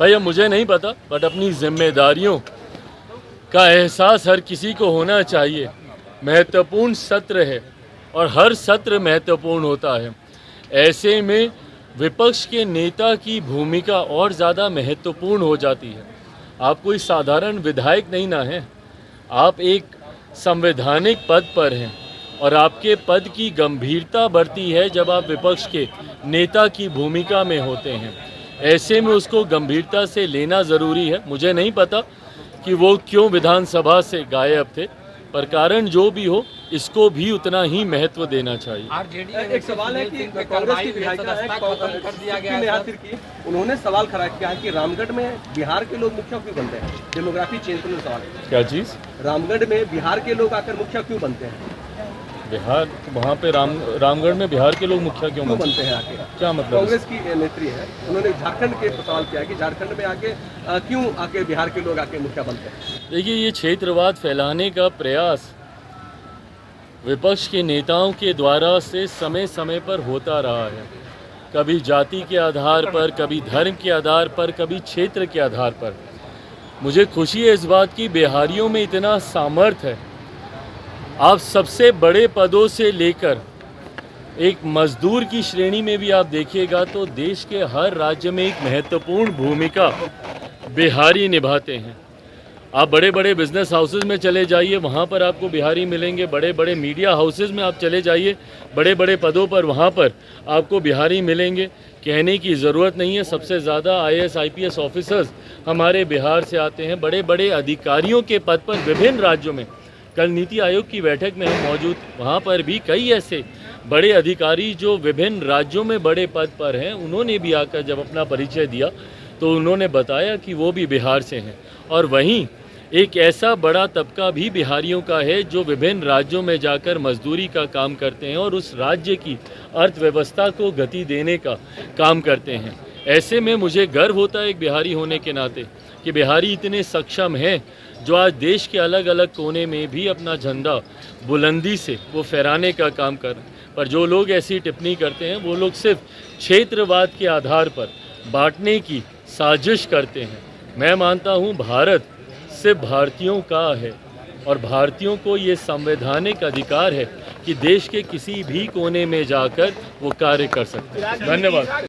भैया मुझे नहीं पता, बट अपनी जिम्मेदारियों का एहसास हर किसी को होना चाहिए। महत्वपूर्ण सत्र है और हर सत्र महत्वपूर्ण होता है। ऐसे में विपक्ष के नेता की भूमिका और ज़्यादा महत्वपूर्ण हो जाती है। आप कोई साधारण विधायक नहीं ना हैं, आप एक संवैधानिक पद पर हैं और आपके पद की गंभीरता बढ़ती है जब आप विपक्ष के नेता की भूमिका में होते हैं। ऐसे में उसको गंभीरता से लेना ज़रूरी है। मुझे नहीं पता कि वो क्यों विधानसभा से गायब थे, पर कारण जो भी हो इसको भी उतना ही महत्व देना चाहिए। एक सवाल है कि कांग्रेस की विधायिका है, उन्होंने सवाल खड़ा किया है कि रामगढ़ में बिहार के लोग मुखिया क्यों बनते हैं। डेमोग्राफी चेंज करने सवाल है। क्या चीज़? रामगढ़ में बिहार के लोग आकर मुखिया क्यों बनते हैं? बिहार वहाँ पे रामगढ़ में बिहार के लोग मुखिया क्यों बनते हैं आके? क्या मतलब? कांग्रेस की नेत्री है, उन्होंने झारखंड के सवाल किया कि झारखंड में आके क्यों आके बिहार के लोग आके मुखिया बनते हैं। देखिए, ये क्षेत्रवाद फैलाने का प्रयास विपक्ष के नेताओं के द्वारा से समय समय पर होता रहा है। कभी जाति के आधार पर, कभी धर्म के आधार पर, कभी क्षेत्र के आधार पर। मुझे खुशी है इस बात की, बिहारियों में इतना सामर्थ्य है। आप सबसे बड़े पदों से लेकर एक मजदूर की श्रेणी में भी आप देखिएगा तो देश के हर राज्य में एक महत्वपूर्ण भूमिका बिहारी निभाते हैं। आप बड़े बड़े बिजनेस हाउसेज में चले जाइए, वहाँ पर आपको बिहारी मिलेंगे। बड़े बड़े मीडिया हाउसेज में आप चले जाइए, बड़े बड़े पदों पर वहाँ पर आपको बिहारी मिलेंगे। कहने की ज़रूरत नहीं है, सबसे ज़्यादा IAS IPS ऑफिसर्स हमारे बिहार से आते हैं। बड़े बड़े अधिकारियों के पद पर विभिन्न राज्यों में, कल नीति आयोग की बैठक में हम मौजूद, वहाँ पर भी कई ऐसे बड़े अधिकारी जो विभिन्न राज्यों में बड़े पद पर हैं, उन्होंने भी आकर जब अपना परिचय दिया तो उन्होंने बताया कि वो भी बिहार से हैं। और वहीं एक ऐसा बड़ा तबका भी बिहारियों का है जो विभिन्न राज्यों में जाकर मजदूरी का काम करते हैं और उस राज्य की अर्थव्यवस्था को गति देने का काम करते हैं। ऐसे में मुझे गर्व होता है एक बिहारी होने के नाते कि बिहारी इतने सक्षम हैं जो आज देश के अलग अलग कोने में भी अपना झंडा बुलंदी से वो फहराने का काम कर रहे हैं। पर जो लोग ऐसी टिप्पणी करते हैं वो लोग सिर्फ क्षेत्रवाद के आधार पर बांटने की साजिश करते हैं। मैं मानता हूँ भारत सिर्फ भारतीयों का है और भारतीयों को ये संवैधानिक अधिकार है कि देश के किसी भी कोने में जाकर वो कार्य कर सकते हैं। धन्यवाद।